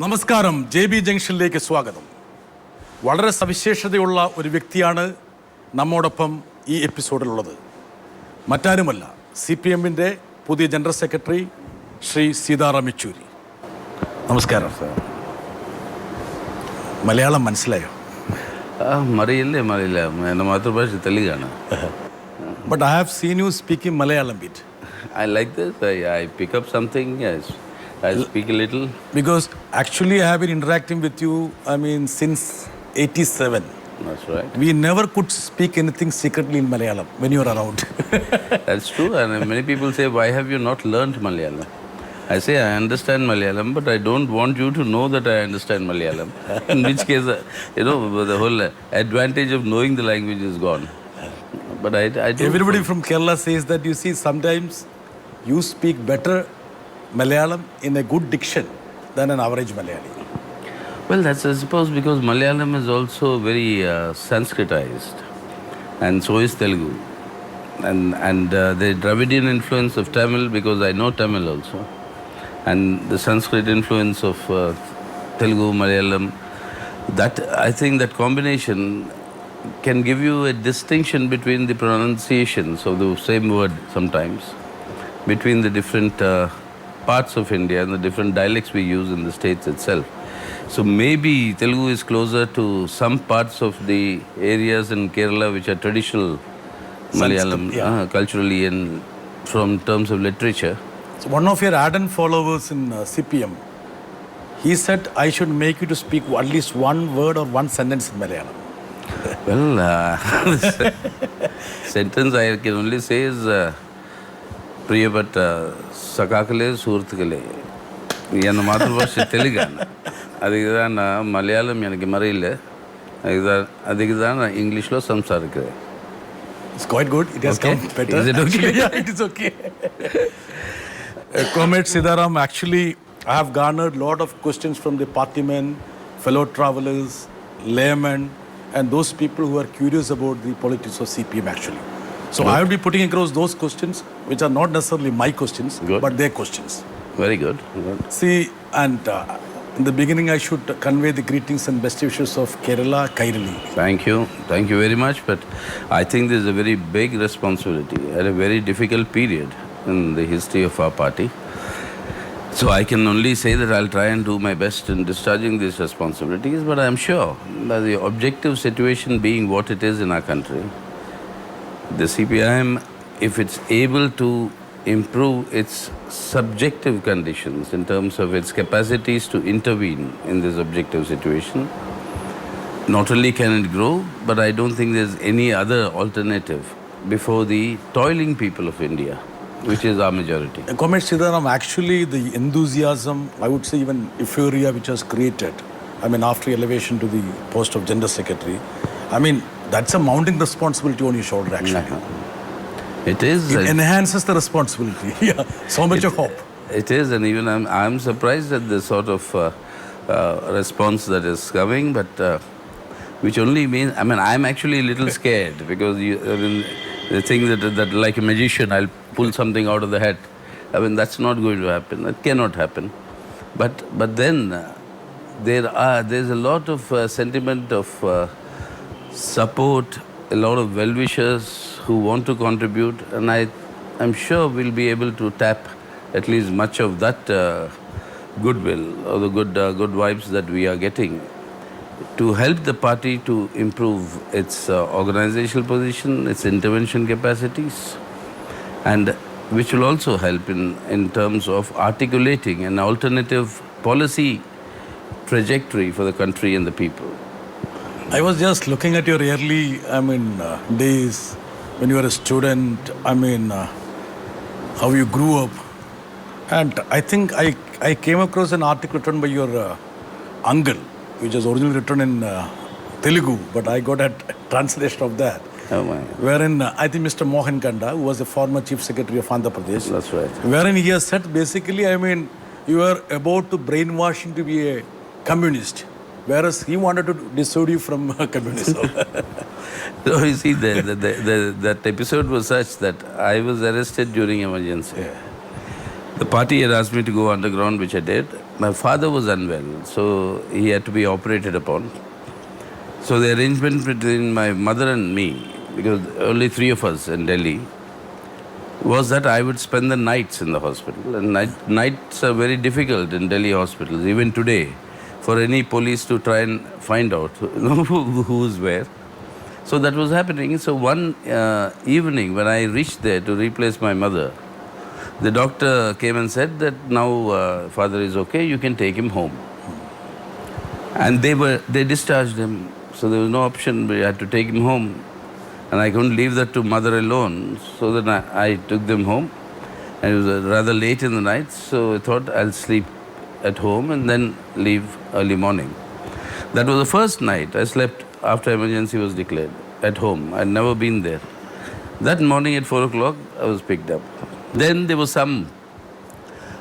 നമസ്കാരം, JB ജംഗ്ഷനിലേക്ക് സ്വാഗതം. വളരെ സവിശേഷതയുള്ള ഒരു വ്യക്തിയാണ് നമ്മോടൊപ്പം ഈ എപ്പിസോഡിലുള്ളത്. മറ്റാരുമല്ല, CPIMന്റെ പുതിയ ജനറൽ സെക്രട്ടറി ശ്രീ സീതാറാം യെച്ചൂരി. നമസ്കാരം. മലയാളം മനസ്സിലായോ? മറിയില്ലേ, എൻ്റെ മാതൃഭാഷ തെലുങ്കാണ്. But I have seen you speaking Malayalam bit. I like this. I pick up something, yes. I speak a little. Because actually I have been interacting with you, since 87. That's right. We never could speak anything secretly in Malayalam when you are around. That's true. And many people say, why have you not learned Malayalam? I say, I understand Malayalam, but I don't want you to know that I understand Malayalam. In which case, the whole advantage of knowing the language is gone. But I do. Everybody from Kerala says that, you see, sometimes you speak better Malayalam in a good diction than an average Malayali. Well, that's, I suppose, because Malayalam is also very Sanskritized, and so is Telugu. And the Dravidian influence of Tamil, because I know Tamil also, and the Sanskrit influence of Telugu, Malayalam, that I think that combination can give you a distinction between the pronunciations of the same word sometimes, between the different parts of India and the different dialects we use in the states itself. So maybe Telugu is closer to some parts of the areas in Kerala which are traditional Malayalam, culturally and from terms of literature. So one of your ardent followers in CPIM, he said I should make you to speak at least one word or one sentence in Malayalam. Well, sentence I can only say is പ്രിയപ്പെട്ട സഖാക്കളെ സുഹൃത്തുക്കളെ, എൻ്റെ മാതൃഭാഷ തെലുങ്കാണ്. அதுக்கு தான் நான் மலையாளம் எனக்கு மறையில, அதுக்கு தான் நான் இங்கிலீஷில் சம்சாரிக்கிறேன். It's quite good. It has come better. Is it okay? Yeah, it is okay. Comrade Sitaram, actually, I have garnered a lot of questions from the party men, fellow travelers, laymen, and those people who are curious about the politics of CPIM actually. So I will be putting across those questions, which are not necessarily my questions, but their questions. Very good. See, and in the beginning, I should convey the greetings and best wishes of Kerala, Kairali. Thank you very much. But I think this is a very big responsibility at a very difficult period in the history of our party. So I can only say that I'll try and do my best in discharging these responsibilities, but I'm sure that the objective situation being what it is in our country, the CPIM, if it's able to improve its subjective conditions in terms of its capacities to intervene in this objective situation, not only can it grow, but I don't think there's any other alternative before the toiling people of India, which is our majority. Comrade Sitaram, actually the enthusiasm, I would say even euphoria which was created, after elevation to the post of General Secretary, that's a mounting responsibility on your shoulder actually. It is. It enhances the responsibility. Yeah, so much of hope. It is, and even I'm surprised at the sort of response that is coming, but which only means, I'm actually a little scared because they think that like a magician, I'll pull something out of the hat. That's not going to happen. That cannot happen. But then there's a lot of sentiment of support, a lot of well-wishers who want to contribute, and I'm sure we'll be able to tap at least much of that goodwill or the good vibes that we are getting to help the party to improve its organizational position, its intervention capacities, and which will also help in terms of articulating an alternative policy trajectory for the country and the people. I was just looking at your early, days when you were a student, how you grew up. And I think I came across an article written by your uncle, which was originally written in Telugu, but I got a translation of that. Oh my. Wherein I think Mr. Mohan Kanda, who was the former Chief Secretary of Andhra Pradesh. That's right. Wherein he has said basically, you are about to brainwash him to be a communist, whereas he wanted to dissuade you from communism. So you see, that episode was such that I was arrested during emergency. Yeah. The party had asked me to go underground, which I did. My father was unwell, so he had to be operated upon. So the arrangement between my mother and me, because only three of us in Delhi, was that I would spend the nights in the hospital. And nights are very difficult in Delhi hospitals, even today, for any police to try and find out who's where. So that was happening. So one evening when I reached there to replace my mother, the doctor came and said that now father is okay, you can take him home. And they discharged him. So there was no option, we had to take him home. And I couldn't leave that to mother alone. So then I took them home. And it was rather late in the night, so I thought I'll sleep at home and then leave early morning. That was the first night I slept after emergency was declared at home. I'd never been there. That morning at 4 o'clock, I was picked up. Then there was some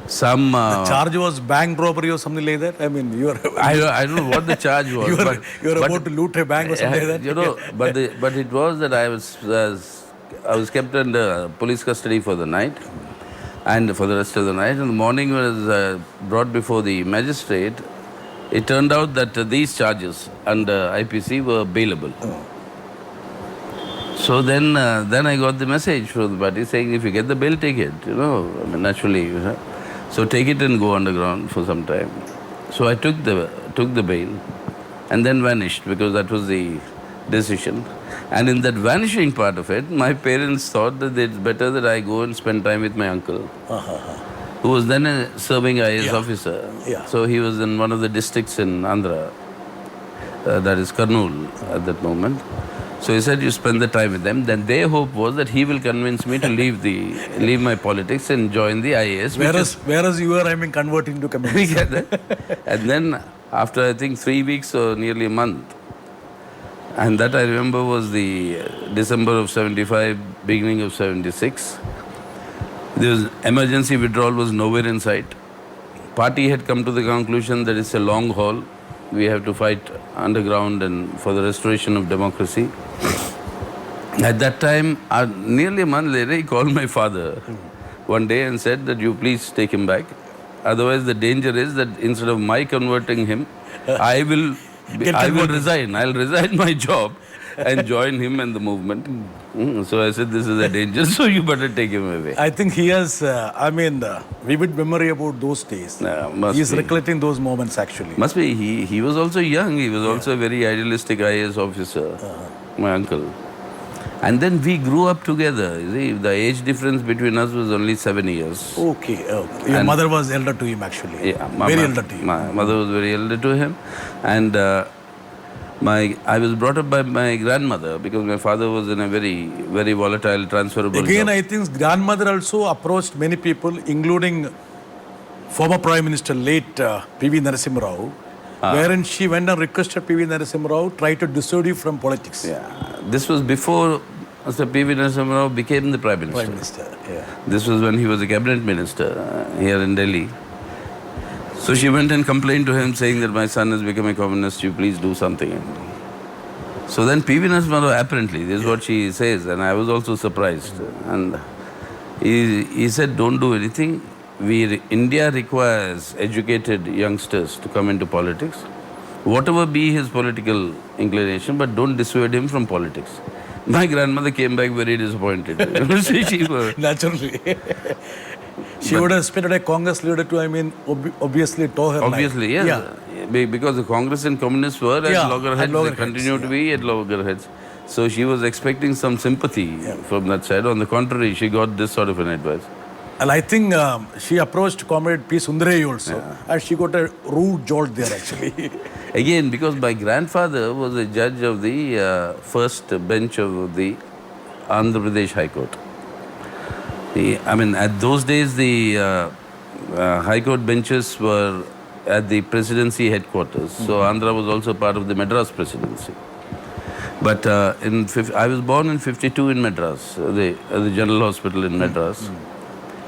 The charge was bank robbery or something like that? I mean, you are... I don't know what the charge was. you were about to loot a bank or something like that? You know, but it was that I was kept under police custody for the night and for the rest of the night. In the morning, when I was brought before the magistrate, it turned out that these charges under IPC were bailable. So then I got the message from the party saying, if you get the bail, take it. I mean, naturally. So take it and go underground for some time. So I took the bail and then vanished because that was the decision. And in that vanishing part of it, my parents thought that it's better that I go and spend time with my uncle, who was then a serving IAS officer. Yeah. So he was in one of the districts in Andhra, that is Kurnool at that moment. So he said, you spend the time with them. Then their hope was that he will convince me to leave my politics and join the IAS. Whereas you were, converting to communism. And then after, I think, 3 weeks or nearly a month, and that I remember was the December of 75, beginning of 76, the emergency withdrawal was nowhere in sight. Party had come to the conclusion that it's a long haul. We have to fight underground and for the restoration of democracy. At that time, nearly a month later, he called my father one day and said that you please take him back. Otherwise, the danger is that instead of my converting him, I will resign. I'll resign my job and join him in the movement. So I said, this is a danger, so you better take him away. I think he has, vivid memory about those days. He's recollecting those moments, actually. Must be. He was also young. He was also a very idealistic IAS officer, my uncle. And then we grew up together. You see, the age difference between us was only 7 years. Okay. Your mother was elder to him, actually. Yeah, very elder to him. My mother was very elder to him. And I was brought up by my grandmother because my father was in a very, very volatile, transferable Again, job. I think grandmother also approached many people, including former Prime Minister, late P.V. Narasimha Rao, wherein she went and requested P.V. Narasimha Rao try to dissuade you from politics. Yeah. This was before Mr. P.V. Narasimha Rao became the Prime Minister. Prime Minister, yeah. This was when he was a cabinet minister here in Delhi. So she went and complained to him saying that my son has become a communist, you please do something. So then P.V. Narasimha Rao, apparently, this is what she says, and I was also surprised. And he said, don't do anything. India requires educated youngsters to come into politics, whatever be his political inclination, but don't dissuade him from politics. My grandmother came back very disappointed. Naturally. She would have expected a Congress leader to, obviously toe her line. Obviously, yes. Yeah. Because the Congress and communists were at loggerheads, they continue to be at loggerheads. So she was expecting some sympathy from that side. On the contrary, she got this sort of an advice. And I think she approached Comrade P. Sundarai also, and she got a rude jolt there, actually. Again, because my grandfather was a judge of the first bench of the Andhra Pradesh High Court. At those days, the High Court benches were at the presidency headquarters. So Andhra was also part of the Madras presidency. But I was born in 52 in Madras, the General Hospital in Madras.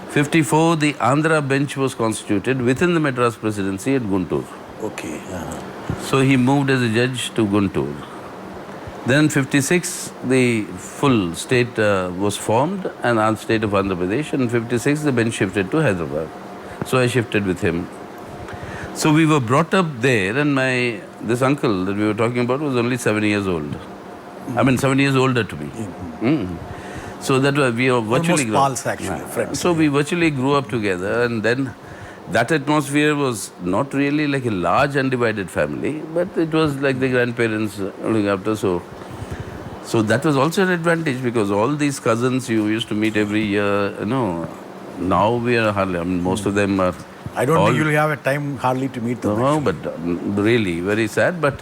54, the Andhra bench was constituted within the Madras presidency at Guntur. Okay. So he moved as a judge to Guntur. Then in 56, the full state was formed, and our state of Andhra Pradesh. In 56, the bench shifted to Hyderabad. So I shifted with him. So we were brought up there, and this uncle that we were talking about was only 7 years old. I mean, 7 years older to me. So that we were virtually almost pals, actually, friends. So we virtually grew up together, and then that atmosphere was not really like a large undivided family, but it was like the grandparents looking after. So that was also an advantage, because all these cousins you used to meet every year, now we are hardly, I mean, most of them are. I don't think you'll have a time hardly to meet them. No, but really, very sad. But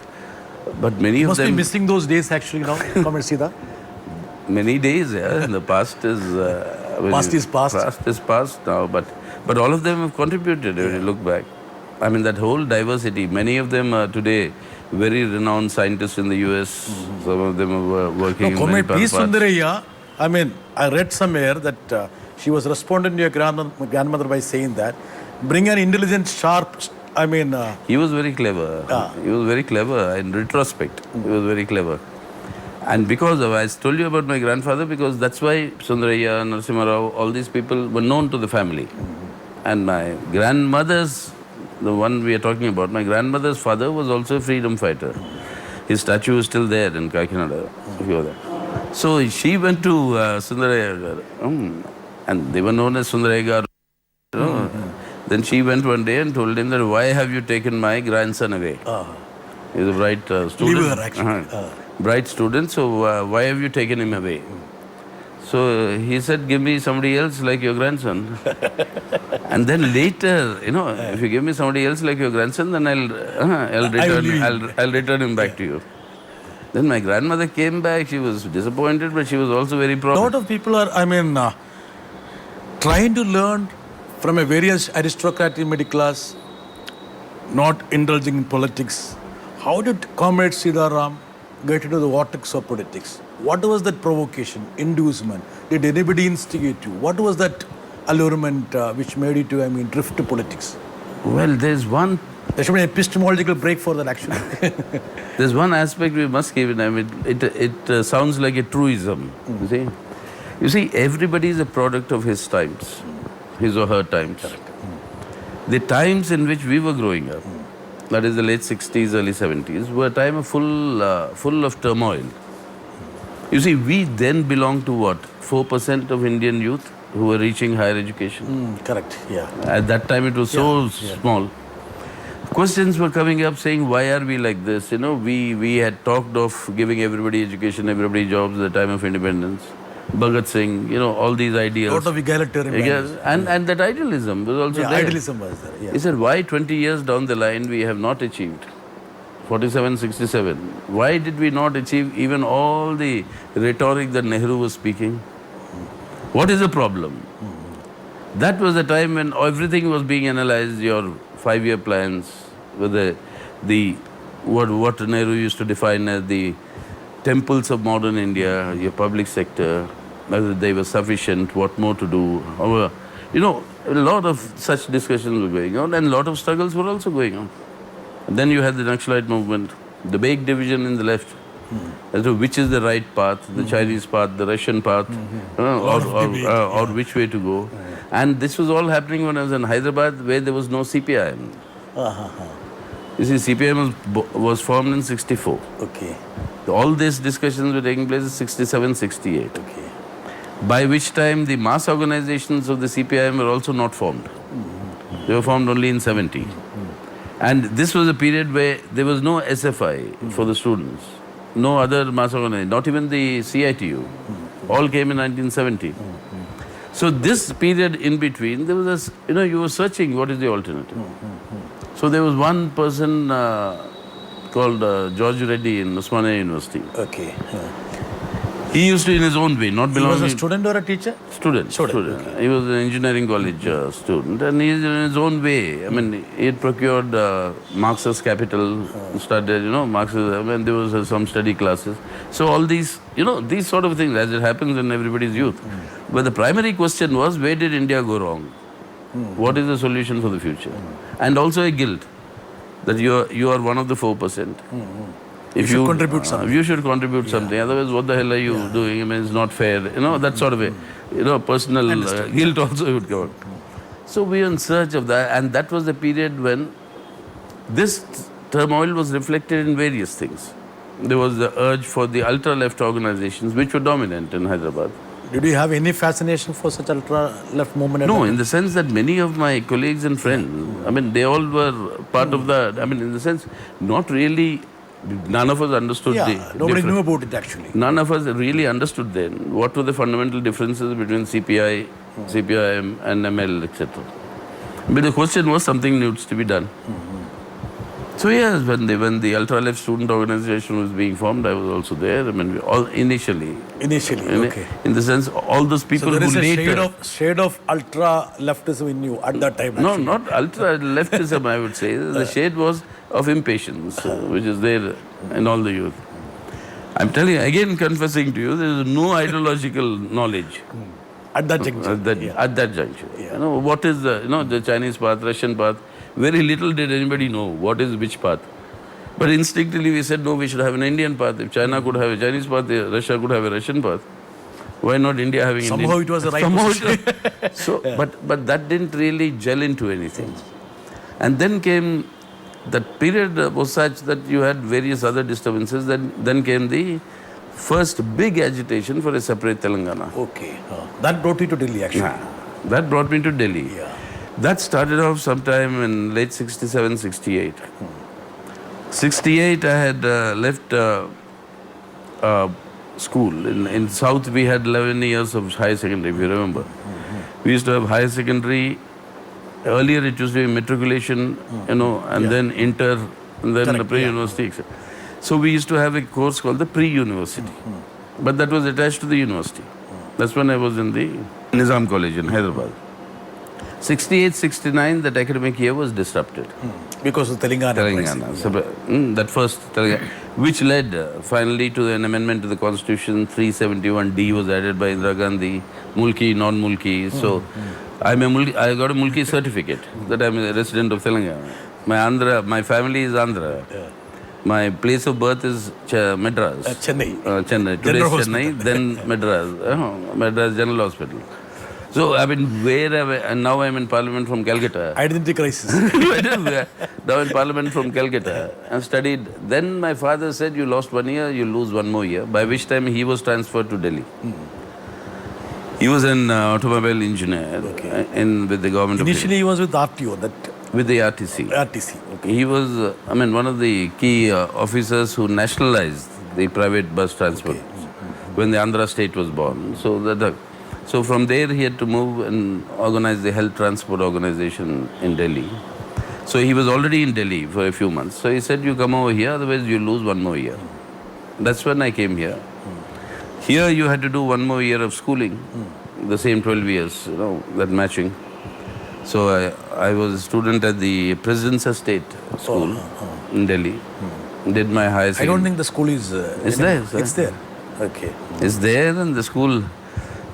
many You of must them. be missing those days actually now, Comrade Sida. Many days, yeah. The past is. Past is past. Past is past now, but all of them have contributed when you look back. I mean, that whole diversity. Many of them are today very renowned scientists in the US. Some of them are working in many Comrade P. parts. Sundaraya, I mean, I read somewhere that she was responding to your grandmother by saying that bring an intelligent, sharp, He was very clever. He was very clever. In retrospect, he was very clever. And because of, I told you about my grandfather, because that's why Sundaraya, Narasimha Rao, all these people were known to the family. And my grandmother's, the one we are talking about, my grandmother's father was also a freedom fighter. His statue is still there in Kakinada, if you are there. So she went to Sundaraya, and they were known as Sundaraya. Then she went one day and told him that, why have you taken my grandson away? He's a bright student. Leave her, actually. Bright student, so why have you taken him away? So he said, give me somebody else like your grandson. And then later, if you give me somebody else like your grandson, then I'll return him back to you. Then my grandmother came back. She was disappointed, but she was also very proud. A lot of people are, trying to learn from a various aristocratic middle class, not indulging in politics. How did Comrade Sitaram get into the vortex of politics? What was that provocation, inducement? Did anybody instigate you? What was that allurement which made you to, drift to politics? Well, there should be an epistemological break for that, actually. There's one aspect we must keep in mind. It sounds like a truism, You see, everybody is a product of his times, his or her times. The times in which we were growing up, that is the late 60s, early 70s, were a time of full of turmoil. You see, we then belonged to what? 4% of Indian youth who were reaching higher education. Correct, yeah. At that time, it was so small. Questions were coming up saying, why are we like this? We had talked of giving everybody education, everybody jobs at the time of independence. Bhagat Singh, all these ideals. A lot of egalitarian. And that idealism was also there. Idealism was there, yeah. He said, why 20 years down the line we have not achieved? 47, 67. Why did we not achieve even all the rhetoric that Nehru was speaking? What is the problem? That was the time when everything was being analyzed, your 5-year plans, with what Nehru used to define as the temples of modern India, your public sector, whether they were sufficient, what more to do. A lot of such discussions were going on, and a lot of struggles were also going on. And then you had the Naxalite movement, the big division in the left, as to which is the right path, the Chinese path, the Russian path, or which way to go. And this was all happening when I was in Hyderabad, where there was no CPIM. You see, CPIM was formed in 64. Okay. All these discussions were taking place in 67, 68. Okay. By which time the mass organizations of the CPIM were also not formed. They were formed only in 70. And this was a period where there was no SFI for the students, no other mass organization, not even the CITU. All came in 1970. So this period in between, there was you were searching what is the alternative. So there was one person called George Reddy in Osmania University. Okay. He used to, in his own way, not belonging... He was a student or a teacher? Student. Okay. He was an engineering college student, and he, in his own way, he had procured Marx's Capital, started, Marxism, and there was some study classes. So all these, these sort of things, as it happens in everybody's youth. But the primary question was, where did India go wrong? What is the solution for the future? And also a guilt that you are one of the 4%. If should contribute something. You should contribute something. Otherwise, what the hell are you doing? I mean, it's not fair. You know, that sort of a, personal guilt also would come out. So we were in search of that, and that was the period when this turmoil was reflected in various things. There was the urge for the ultra-left organizations, which were dominant in Hyderabad. Did you have any fascination for such ultra-left movement? No, in the sense that many of my colleagues and friends, I mean, they all were part of that. I mean, in the sense, not really, none of us understood nobody knew about it actually. None of us really understood then what were the fundamental differences between CPI, CPIM and ML, etc. But the question was something needs to be done. So yes, when the ultra-left student organization was being formed, I was also there. I mean, initially, okay. In the sense, all those people so there who is later... a shade of ultra-leftism in you at that time. No, actually. not ultra-leftism, I would say. The shade was of impatience, which is there in all the youth. I'm telling you, again confessing to you, there is no ideological knowledge. At that juncture. At that juncture. You know, what is the Chinese path, Russian path? Very little did anybody know what is which path. But instinctively we said, no, we should have an Indian path. If China could have a Chinese path, Russia could have a Russian path. Why not India having Somehow Indian? It was the right position. But that didn't really gel into anything. And then came, that period was such that you had various other disturbances. Then came the first big agitation for a separate Telangana. Okay. That brought you to Delhi actually. That brought me to Delhi. Yeah. That started off sometime in late 67, 68. 68, I had left school. In South, we had 11 years of higher secondary, if you remember. We used to have higher secondary. Earlier, it used to be matriculation, and then inter, and then the pre-university, etc. So we used to have a course called the pre-university. But that was attached to the university. That's when I was in the Nizam College in Hyderabad. 68, 69, that academic year was disrupted. Because of Telangana. So, that first Telangana, which led finally to an amendment to the constitution. 371D was added by Indira Gandhi, Mulki, non-Mulki. So I got a Mulki certificate that I'm a resident of Telangana. My family is Andhra. My place of birth is Madras. Chennai. Today is Chennai, then Madras. Madras General Hospital. So, I mean, and now I'm in Parliament from Calcutta. Identity crisis. Now in Parliament from Calcutta. And studied. Then my father said, you lost 1 year, you lose 1 more year. By which time he was transferred to Delhi. He was an automobile engineer with the government. Initially, he was with RTO. With the RTC. Okay. He was, one of the key officers who nationalized the private bus transport when the Andhra state was born. So from there he had to move and organize the health transport organization in Delhi. So he was already in Delhi for a few months. So he said, you come over here, otherwise you lose 1 more year. That's when I came here. Here you had to do 1 more year of schooling, the same 12 years, that matching. So I was a student at the President's Estate School in Delhi. Did my higher secondary. I don't think the school is... it's there, sir. It's there. Okay. It's there, and the school...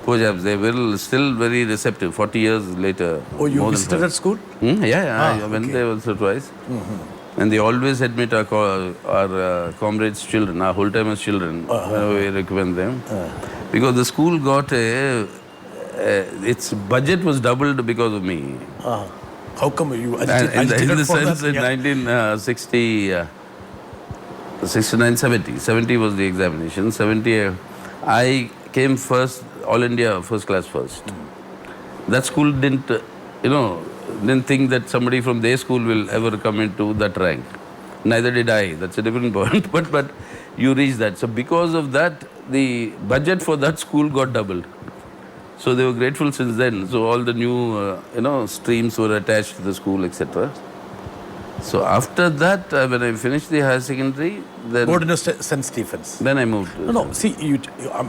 They were still very receptive 40 years later. Oh, you visited that school? I went there also twice. And they always admit our comrades' children, our whole-timers' children, we recommend them. Because the school got its budget was doubled because of me. How come you agitated in the for sense that? in 1969, 70 was the examination. 70, I came first, All India first class first. That school didn't think that somebody from their school will ever come into that rank. Neither did I. That's a different point. But you reach that. So because of that, the budget for that school got doubled. So they were grateful since then. So all the new, streams were attached to the school, etc. So after that, when I finished the higher secondary, then... Moved into St. Stephen's. Then I moved. See, you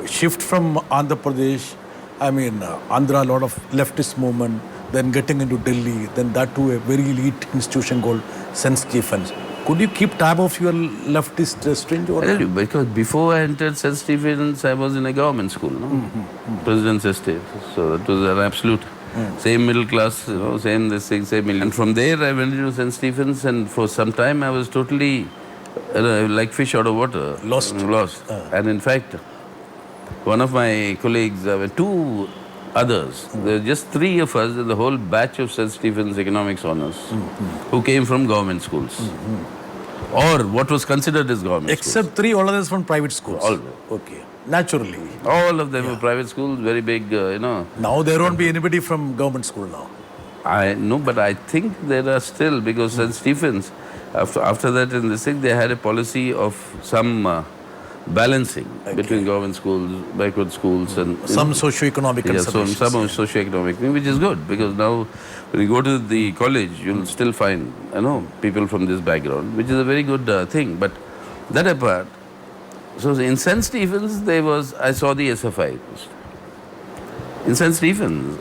shift from Andhra Pradesh, Andhra, a lot of leftist movement, then getting into Delhi, then that to a very elite institution called St. Stephen's. Could you keep tab of your leftist string? I tell you, because before I entered St. Stephen's, I was in a government school, President's Estate. So that was an absolute... Same middle class, same this thing, same million. And from there I went into St. Stephen's, and for some time I was totally like fish out of water. Lost. And in fact, one of my colleagues, two others, there were just three of us in the whole batch of St. Stephen's economics honors who came from government schools. Or what was considered as government Except schools. three, all others from private schools. All. Okay. Naturally. All of them were private schools, very big, Now there won't be anybody from government school now. I know, but I think there are still, because St. Stephen's, after that in the thing, they had a policy of some balancing between government schools, backward schools, and Some socio-economic considerations. some socio-economic thing, which is good, because now when you go to the college, you'll still find people from this background, which is a very good thing. But that apart, so in St. Stephen's I saw the SFI. In St. Stephen's,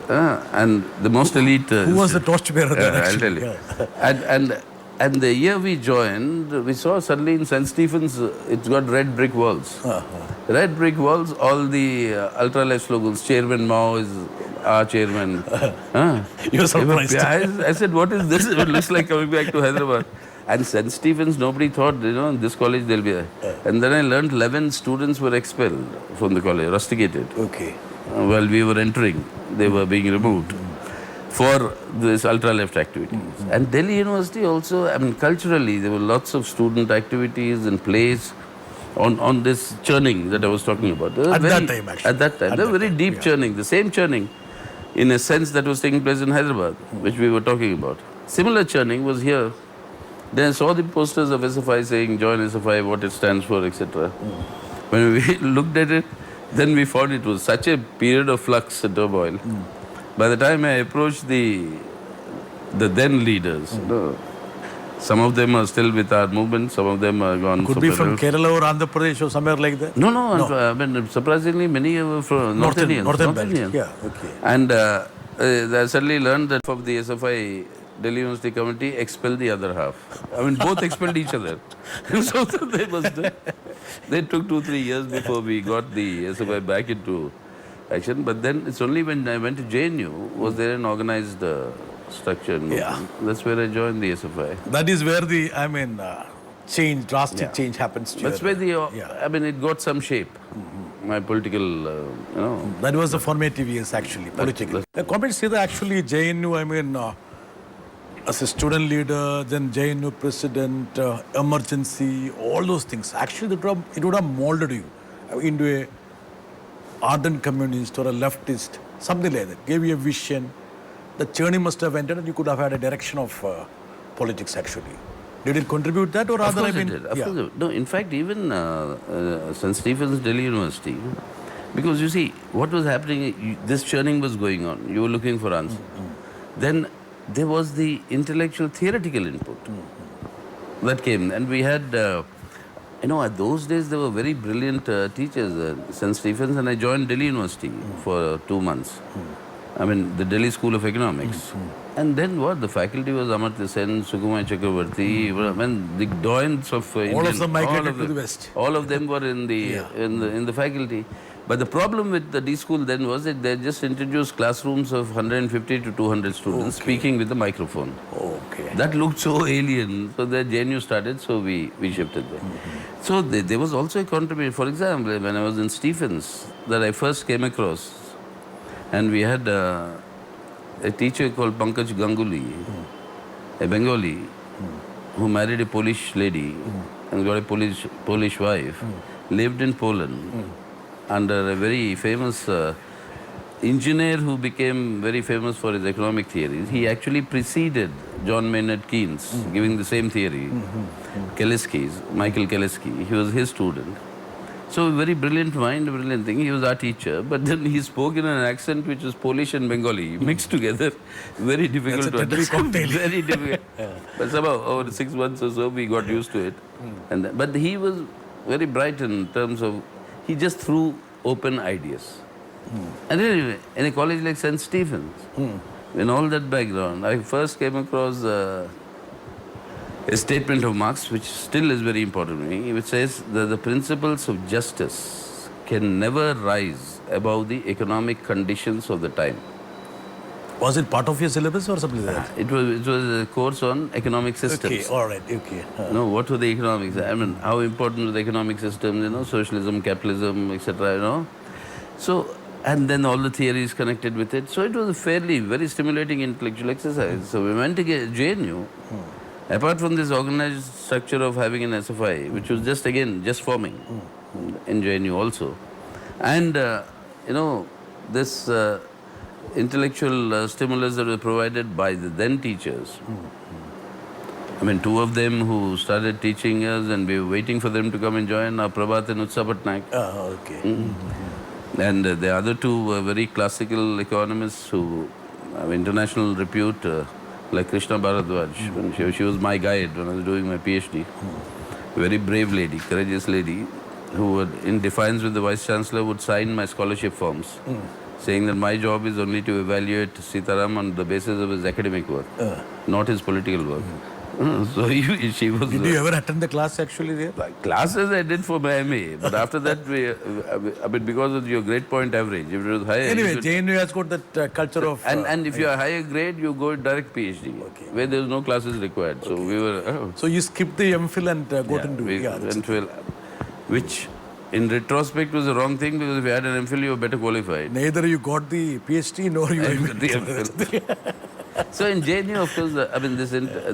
and the most elite. Who was the torchbearer there? I'll Actually? tell you. And the year we joined, we saw suddenly in St. Stephen's, it's got red brick walls. Red brick walls, all the ultra-left slogans. Chairman Mao is our chairman. You're surprised. I said, what is this? It looks like coming back to Hyderabad. And St. Stephen's, nobody thought, in this college they'll be there. And then I learned 11 students were expelled from the college, rusticated. Okay. While we were entering, they were being removed for this ultra-left activities. And Delhi University also, culturally, there were lots of student activities and plays on this churning that I was talking about. At that time, actually. At that time. They were very deep churning, the same churning, in a sense, that was taking place in Hyderabad, which we were talking about. Similar churning was here. Then I saw the posters of SFI saying, join SFI, what it stands for, etc. When we looked at it, then we found it was such a period of flux and turmoil. By the time I approached the then leaders, some of them are still with our movement, some of them are gone. Could be from Kerala or Andhra Pradesh or somewhere like that? No. Surprisingly, many were from North Indians. Northern belt. Yeah, okay. And I suddenly learned that of the SFI Delhi University Committee expelled the other half. Both expelled each other. So they took 2-3 years before we got the SFI back into action. But then it's only when I went to JNU was there an organized structure. That's where I joined the SFI. That is where the, change, drastic change happens to you. That's where it got some shape. My political, That was the formative years, actually, politically. Comrade Sita, actually, JNU, as a student leader, then JNU president, emergency, all those things. Actually, it would have molded you into a ardent communist or a leftist, something like that. Gave you a vision. The journey must have ended and you could have had a direction of politics, actually. Did it contribute that or rather? Of course it did. No, in fact, even St. Stephen's Delhi University, because you see, what was happening, this churning was going on. You were looking for answers. Then there was the intellectual, theoretical input that came. And we had, at those days, there were very brilliant teachers at St. Stephen's, and I joined Delhi University for 2 months. The Delhi School of Economics. And then what? The faculty was Amartya Sen, Sukumar Chakravarti, the doyens of Indian, all of them migrated to the West. All of them were in the faculty. But the problem with the D school then was that they just introduced classrooms of 150 to 200 students speaking with a microphone. Okay. That looked so alien. So the JNU started, so we shifted there. So there was also a contribution. For example, when I was in Stephens, that I first came across, and we had a teacher called Pankaj Ganguly, a Bengali, who married a Polish lady and got a Polish wife, lived in Poland under a very famous engineer who became very famous for his economic theories. He actually preceded John Maynard Keynes, giving the same theory, Michael Kelesky. He was his student. So a very brilliant mind, brilliant thing. He was our teacher, but then he spoke in an accent which was Polish and Bengali mixed together. Very difficult to understand. Very difficult. But somehow, over 6 months or so, we got used to it. But he was very bright in terms of, he just threw open ideas. And anyway, in a college like St. Stephen's, in all that background, I first came across a statement of Marx, which still is very important to me, which says that the principles of justice can never rise above the economic conditions of the time. Was it part of your syllabus or something like that? It was a course on economic systems. Okay, all right, okay. No, what were the economics? I mean, how important were the economic systems, socialism, capitalism, etc., So, and then all the theories connected with it. So it was a very stimulating intellectual exercise. So we went to get JNU, apart from this organized structure of having an SFI, which was just forming in JNU also. And, this intellectual stimulus that was provided by the then teachers. I mean, two of them who started teaching us and we were waiting for them to come and join are Prabhat and Utsa Patnaik. Okay. And the other two were very classical economists who have international repute, like Krishna Bharadwaj. She was my guide when I was doing my PhD. Very brave lady, courageous lady, who would, in defiance with the Vice Chancellor, would sign my scholarship forms, saying that my job is only to evaluate Sitaram on the basis of his academic work, not his political work. So she was... Did you ever attend the class actually there? Classes I did for my MA, but after that, because of your grade point average, if it was higher... Anyway, JNU has got that culture of... And if you are higher grade, you go direct PhD, where there is no classes required. So we were... So you skipped the MPhil and got into... MPhil, which in retrospect was the wrong thing, because if you had an MPhil, you were better qualified. Neither you got the PhD nor you... The MPhil. So in JNU, of course,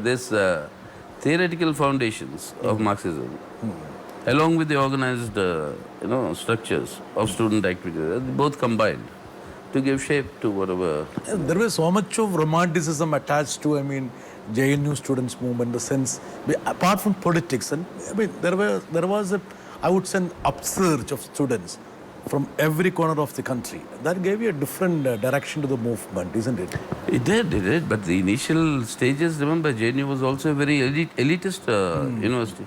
this theoretical foundations of Marxism, along with the organized, structures of student activities, both combined to give shape to whatever. There was so much of romanticism attached to, JNU students' movement, in the sense, apart from politics, and there was I would say, an upsurge of students from every corner of the country. That gave you a different direction to the movement, isn't it? It did. But the initial stages, remember, JNU was also a very elitist university.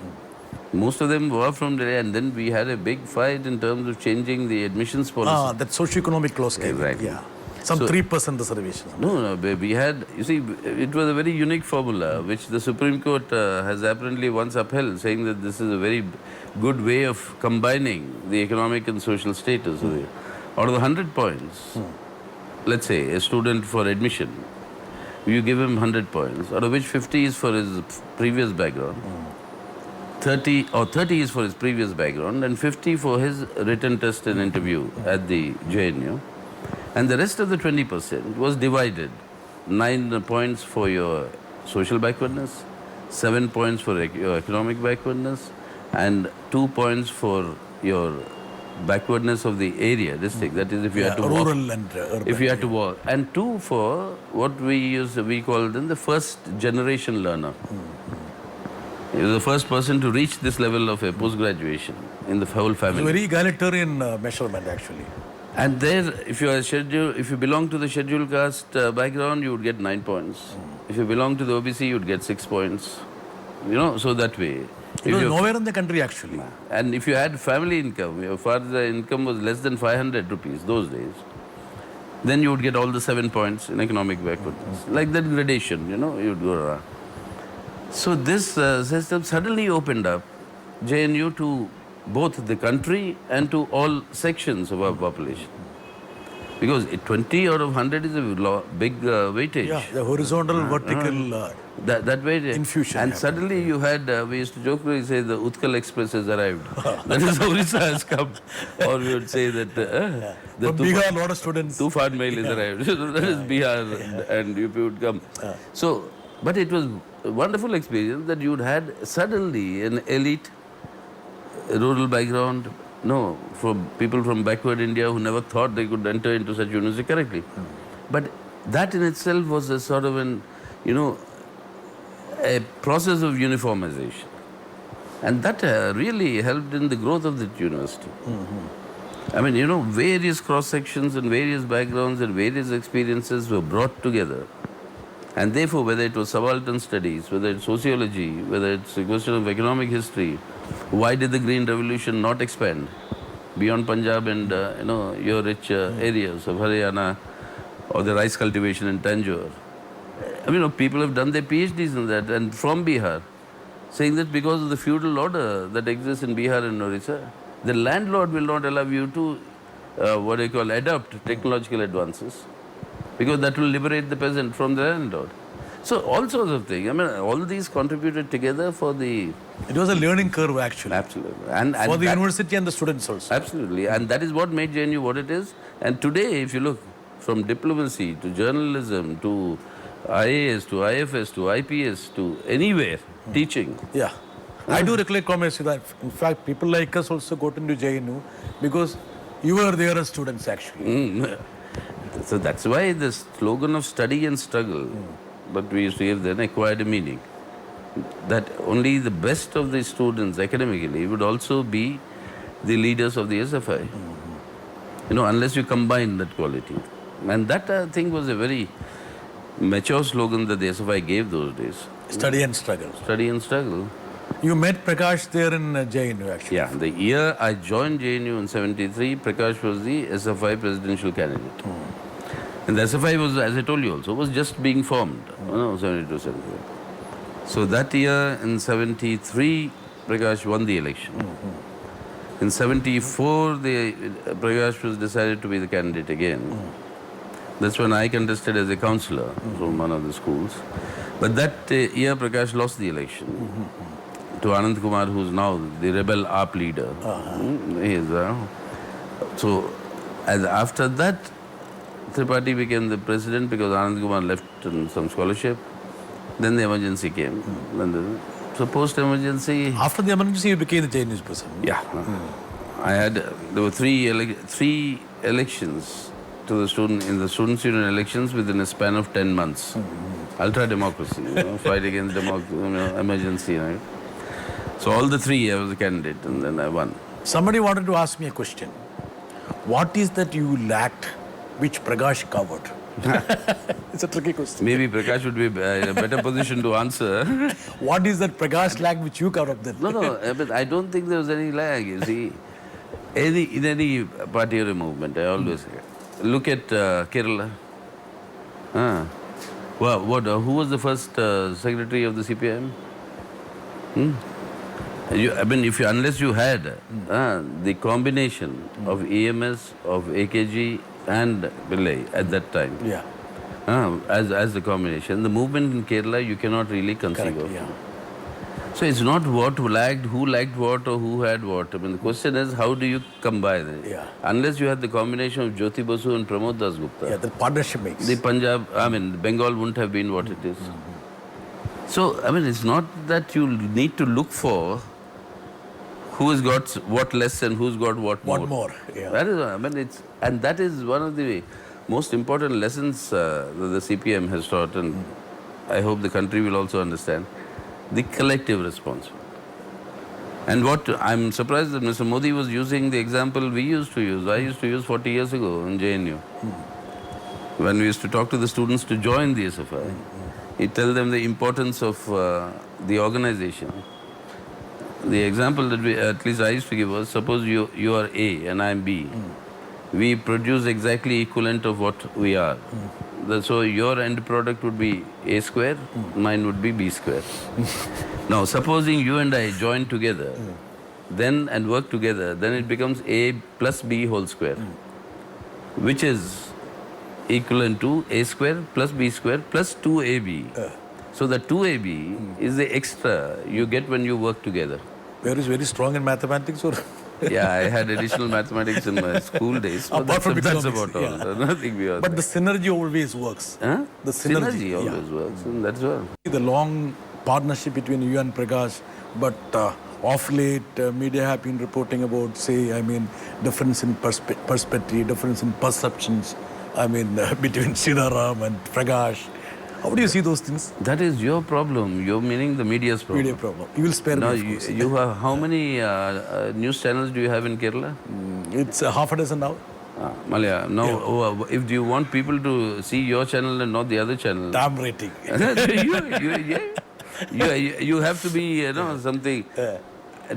Most of them were from there, and then we had a big fight in terms of changing the admissions policy. That socio-economic clause came. Exactly. Yeah. Some 3% reservations. No, we had, you see, it was a very unique formula, which the Supreme Court has apparently once upheld, saying that this is a very good way of combining the economic and social status. Out of the 100 points, let's say a student for admission, you give him 100 points, out of which 50 is for his previous background, 30 is for his previous background, and 50 for his written test and interview at the JNU. And the rest of the 20% was divided. 9 points for your social backwardness, 7 points for your economic backwardness, and 2 points for your backwardness of the area, district. That is, if you had to walk. Rural and urban. If you had to walk. And 2 for what we called then the first generation learner. He was the first person to reach this level of a post-graduation in the whole family. It's a very egalitarian measurement, actually. And there, if you belong to the scheduled caste background, you would get 9 points. If you belong to the OBC, you would get 6 points. So that way. It was nowhere in the country, actually. And if you had family income, your father's income was less than 500 rupees those days, then you would get all the 7 points in economic backwardness. Like that gradation, you would go around. So this system suddenly opened up JNU to both the country and to all sections of our population. Because 20 out of 100 is a big weightage. Yeah, the horizontal, vertical that way, infusion. And suddenly you had, we used to jokingly say the Utkal Express has arrived. That is how Orissa has come. Or we would say that the Bihar, a lot of students. Tufan Mail has arrived. So that is Bihar and UP would come. So, but it was a wonderful experience that you had suddenly an elite rural background, from people from backward India who never thought they could enter into such university correctly. But that in itself was a sort of a process of uniformization. And that really helped in the growth of the university. Various cross-sections and various backgrounds and various experiences were brought together. And therefore, whether it was subaltern studies, whether it's sociology, whether it's a question of economic history, why did the Green Revolution not expand beyond Punjab and, your rich areas of Haryana or the rice cultivation in Tanjore? People have done their PhDs in that, and from Bihar, saying that because of the feudal order that exists in Bihar and Orissa, the landlord will not allow you to, adopt technological advances. because that will liberate the peasant from the landlord. So all sorts of things. I mean, all these contributed together for the... It was a learning curve actually. Absolutely. And For the that- university and the students also. Absolutely. And that is what made JNU what it is. And today, if you look from diplomacy to journalism to IAS to IFS to IPS to anywhere, teaching. Yeah. I do recollect comments that, in fact, people like us also got into JNU because you were there as students actually. So that's why the slogan of study and struggle that we used to give then acquired a meaning. That only the best of the students academically would also be the leaders of the SFI. You know, unless you combine that quality. And that, I think, was a very mature slogan that the SFI gave those days. Study and struggle. Study and struggle. You met Prakash there in JNU actually. Yeah, the year I joined JNU in 73, Prakash was the SFI presidential candidate. And the SFI was, as I told you also, was just being formed. 72, 73. So that year in 73, Prakash won the election. In 74, Prakash was decided to be the candidate again. That's when I contested as a councillor from one of the schools. But that year, Prakash lost the election to Anand Kumar, who's now the rebel AAP leader. So, as after that, Tripathi became the president because Anand Kumar left on some scholarship. Then the emergency came. So post-emergency... After the emergency, you became the JNU's president. Yeah. There were three elections to the in the students' union elections within a span of 10 months. Ultra-democracy, fight against emergency, right? So all the three, I was a candidate and then I won. Somebody wanted to ask me a question. What is that you lacked which Prakash covered? It's a tricky question. Maybe Prakash would be in a better position to answer. What is that Prakash lacked which you covered then? No, but I don't think there was any lag, you see. In any party or movement, I always say. Look at Kerala. Who was the first secretary of the CPIM? Unless you had the combination of EMS, of AKG and Pillai at that time, as the combination, the movement in Kerala you cannot really conceive of. Yeah. So it's not what lagged, who lacked what or who had what. I mean, the question is how do you combine it? Yeah. Unless you had the combination of Jyoti Basu and Pramod Das Gupta. Yeah, the partnership makes. The Bengal wouldn't have been what it is. So, it's not that you need to look for who has got what less and who's got what more. What more, yeah. That is, and that is one of the most important lessons that the CPM has taught, and I hope the country will also understand, the collective responsibility. And what I'm surprised that Mr. Modi was using the example we used to use. I used to use 40 years ago in JNU. When we used to talk to the students to join the SFI, he'd tell them the importance of the organization. The example that at least I used to give was, suppose you are A and I am B. We produce exactly equivalent of what we are. So your end product would be A square, mine would be B square. Now, supposing you and I join together, then and work together, then it becomes A plus B whole square, which is equivalent to A square plus B square plus 2AB. So the 2AB is the extra you get when you work together. Where is very strong in mathematics or? Yeah, I had additional mathematics in my school days. But Apart from that's economics, about all. Nothing beyond But the synergy always works. Huh? The Synergy always works, and that's well. The long partnership between you and Prakash, but of late, media have been reporting about, difference in perspective, difference in perceptions, between Sitaram and Prakash. How do you see those things? That is your problem. You're meaning the media's problem. Media problem. You will spare Now, me, of course. you have, how many news channels do you have in Kerala? It's half a dozen now. Malayalam. Now, if you want people to see your channel and not the other channel, Damn rating. you have to be, something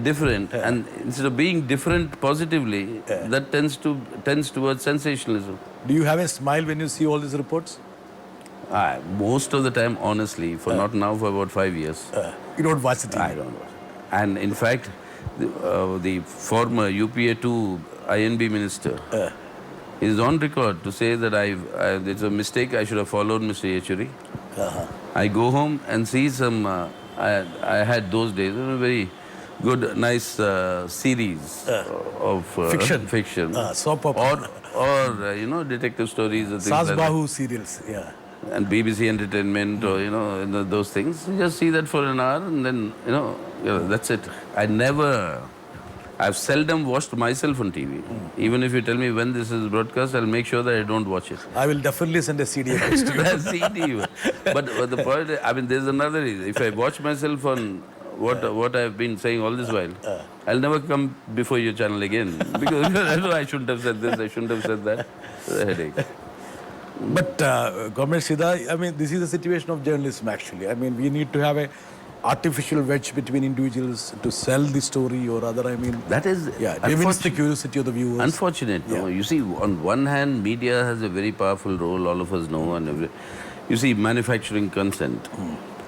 different. And instead of being different positively, that tends towards sensationalism. Do you have a smile when you see all these reports? Most of the time, honestly, not now, for about 5 years. You don't watch the TV? I don't watch. And in fact, the former UPA2 INB minister, He's on record to say that it's a mistake, I should have followed Mr. Yechury. I go home and see some, I had those days, very good, nice series of fiction. Soap opera. Or detective stories or things like that. Bahu serials, yeah. And BBC Entertainment or, those things. You just see that for an hour and then, that's it. I've seldom watched myself on TV. Even if you tell me when this is broadcast, I'll make sure that I don't watch it. I will definitely send a CD across to you. CD. But the point, there's another reason. If I watch myself on what I've been saying all this while, I'll never come before your channel again. Because I shouldn't have said this, I shouldn't have said that. It's a headache. But, Government Sida, this is the situation of journalism actually. We need to have a artificial wedge between individuals to sell the story or other, That is... Yeah, it evinces the curiosity of the viewers. Unfortunate, no. You see, on one hand, media has a very powerful role, all of us know. And you see, manufacturing consent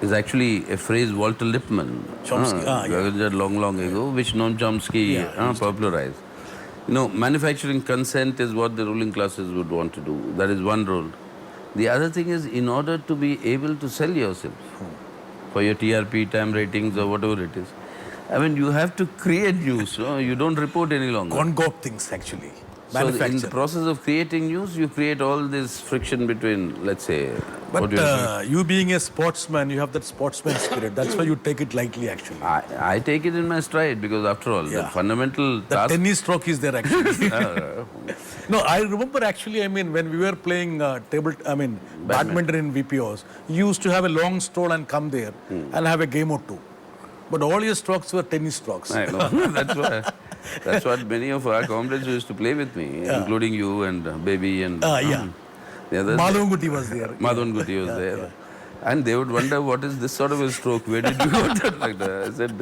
is actually a phrase Walter Lippmann, long ago, which Noam Chomsky popularized. Manufacturing consent is what the ruling classes would want to do. That is one role. The other thing is, in order to be able to sell yourself for your TRP, time ratings or whatever it is, you have to create news. You don't report any longer. Concoct things actually. So in the process of creating news, you create all this friction between, let's say... But you being a sportsman, you have that sportsman spirit. That's why you take it lightly actually. I take it in my stride because after all, the fundamental task... tennis stroke is there actually. No, I remember actually, when we were playing badminton in VPOs, you used to have a long stroll and come there and have a game or two. But all your strokes were tennis strokes. I know. That's what many of our comrades used to play with me, including you and Baby and the others. Madhavan Gutti was there. Madhavan Gutti was there. Yeah. And they would wonder, what is this sort of a stroke? Where did you go that like that? I said...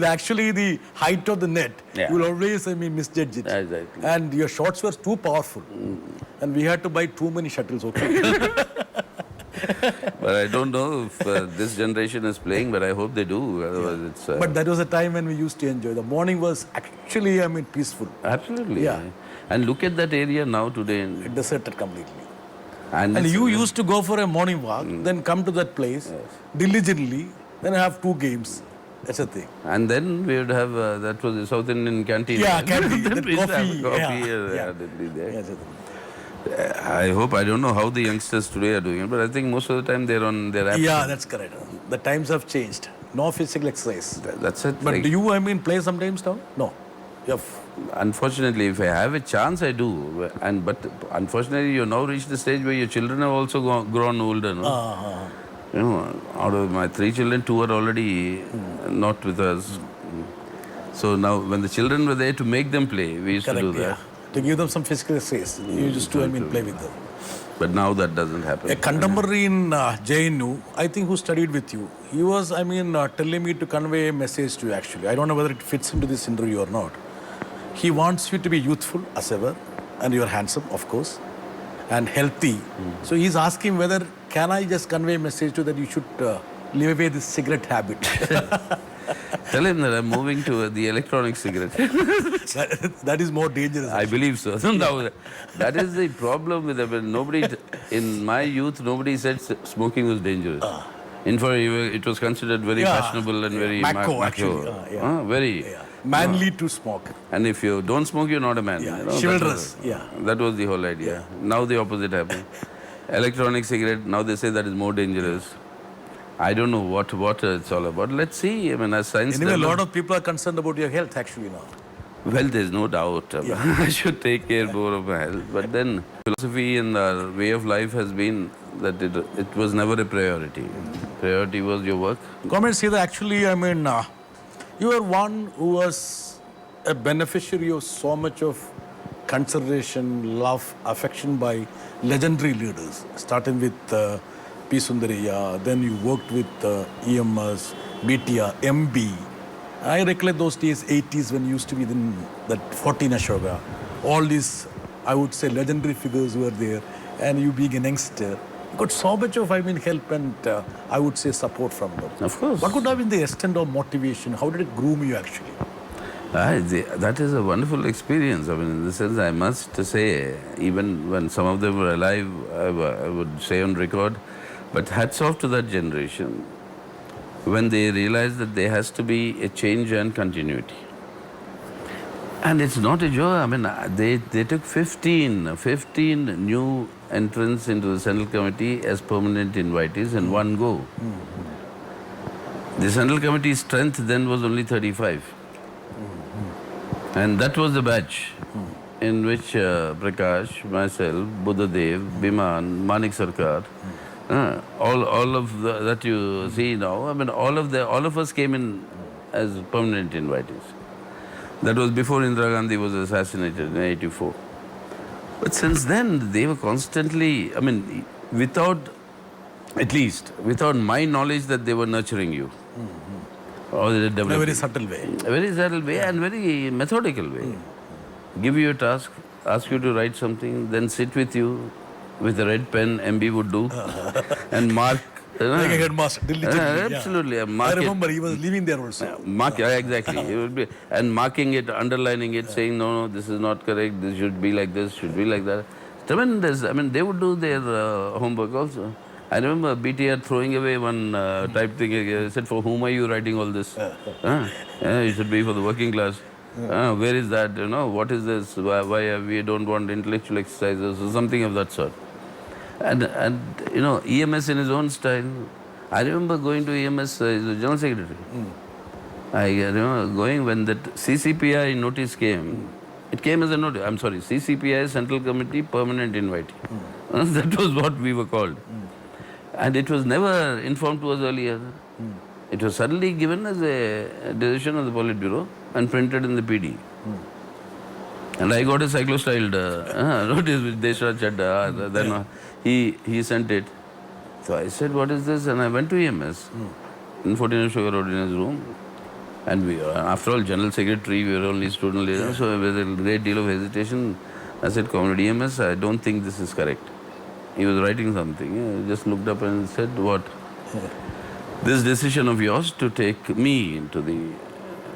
actually the height of the net, you will always, misjudge it. Exactly. And your shots were too powerful. And we had to buy too many shuttles, okay? But I don't know if this generation is playing, but I hope they do. Otherwise it's... But that was a time when we used to enjoy. The morning was actually, peaceful. Absolutely. Yeah. And look at that area now today. Deserted completely. And you used to go for a morning walk, then come to that place, diligently, then have 2 games. That's the thing. And then we would have, that was the South Indian canteen. Yeah, canteen. That coffee. I hope, I don't know how the youngsters today are doing it, but I think most of the time they're on their apps. Yeah, that's correct. The times have changed. No physical exercise. That's it. But do you, play sometimes now? No. Unfortunately, if I have a chance, I do. But unfortunately, you now reached the stage where your children have also grown older. No? Out of my 3 children, 2 are already not with us. So now, when the children were there to make them play, we used to do that. To give them some physical exercise. You used to, play with them. But now that doesn't happen. A contemporary in JNU, I think, who studied with you, he was, telling me to convey a message to you actually. I don't know whether it fits into this interview or not. He wants you to be youthful as ever, and you're handsome, of course, and healthy. So he's asking whether, can I just convey a message to you that you should leave away this cigarette habit? Tell him that I'm moving to the electronic cigarette. that is more dangerous. I believe so. Now, that is the problem with nobody, in my youth, nobody said smoking was dangerous. In fact, it was considered very fashionable and very macho. Very manly to smoke. And if you don't smoke, you're not a man. Chivalrous. That was the whole idea. Now the opposite happened. Electronic cigarette, now they say that is more dangerous. I don't know what it's all about. Let's see. As science... Anyway, a lot of people are concerned about your health actually now. Well, there's no doubt. I should take care more of my health. But then, philosophy and our way of life has been that it was never a priority. Priority was your work. Comment Sida, actually, you are one who was a beneficiary of so much of consideration, love, affection by legendary leaders, starting with P. Sundaraya, then you worked with EMS, BTR, MB. I recollect those days, 80s, when you used to be in that 14 Ashoka. All these, I would say, legendary figures were there, and you being a youngster, got so much of, help and I would say support from them. Of course. What could have been the extent of motivation? How did it groom you actually? That is a wonderful experience. I mean, in the sense, I must say, even when some of them were alive, I would say on record, but hats off to that generation when they realized that there has to be a change and continuity. And it's not a joke. I mean, they took 15 new entrants into the Central Committee as permanent invitees in one go. The Central Committee's strength then was only 35. And that was the batch in which Prakash, myself, Buddhadev, Biman, Manik Sarkar, all of that you see now, I mean, all of us came in as permanent invitees. That was before Indira Gandhi was assassinated in 84. But since then, they were constantly, I mean, without my knowledge that they were nurturing you. Or In a very subtle way. A very subtle way and very methodical way. Give you a task, ask you to write something, then sit with you with a red pen, MB would do, and mark. Like a headmaster, diligently. Absolutely. I remember he was living there also. Exactly. He would be, and marking it, underlining it, saying, no, this is not correct, this should be like this, should be like that. Tremendous. I mean, they would do their homework also. I remember BTR throwing away one type thing. He said, for whom are you writing all this? It should be for the working class. Where is that? What is this? Why we don't want intellectual exercises or something of that sort. And EMS in his own style. I remember going to EMS, he's the General Secretary. I remember going when that CCPI notice came. It came as a notice. I'm sorry, CCPI Central Committee Permanent Invitee. That was what we were called. And it was never informed to us earlier. It was suddenly given as a decision of the Politburo and printed in the PD. And I got a cyclo-styled notice with Deshraj Chadda. Then he sent it. So I said, what is this? And I went to EMS in 14 Sugar Road in his room. And we, after all, General Secretary, we were only student leaders. So with a great deal of hesitation, I said, Comrade EMS, I don't think this is correct. He was writing something. He just looked up and said, what? This decision of yours to take me into the,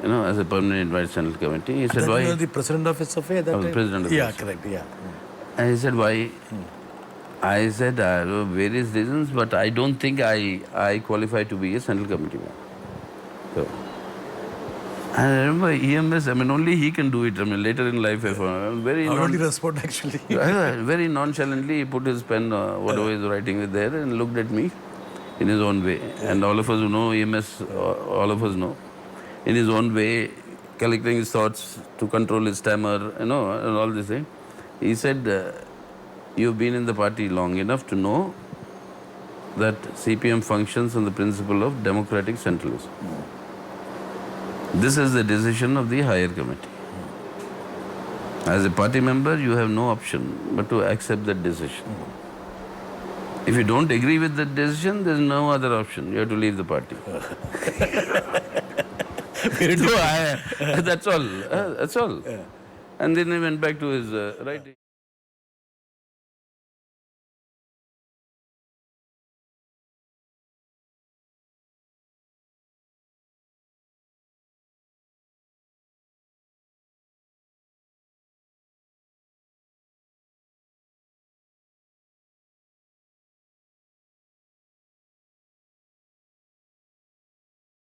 as a permanent invite Central Committee. He said, why? You were the president of SFA at that time? President of Yeah, SFA. correct, yeah. And he said, why? I said, various reasons, but I don't think I qualify to be a Central Committee man. So, and I remember EMS, only he can do it. Later in life, very How did he respond actually? very nonchalantly, he put his pen, whatever he's writing with there, and looked at me in his own way. And all of us who know EMS, all of us know, in his own way, collecting his thoughts to control his stammer, and all this thing. He said, you've been in the party long enough to know that CPM functions on the principle of democratic centralism. This is the decision of the higher committee. As a party member, you have no option but to accept that decision. If you don't agree with that decision, there is no other option. You have to leave the party. That's all. That's all. And then he went back to his writing.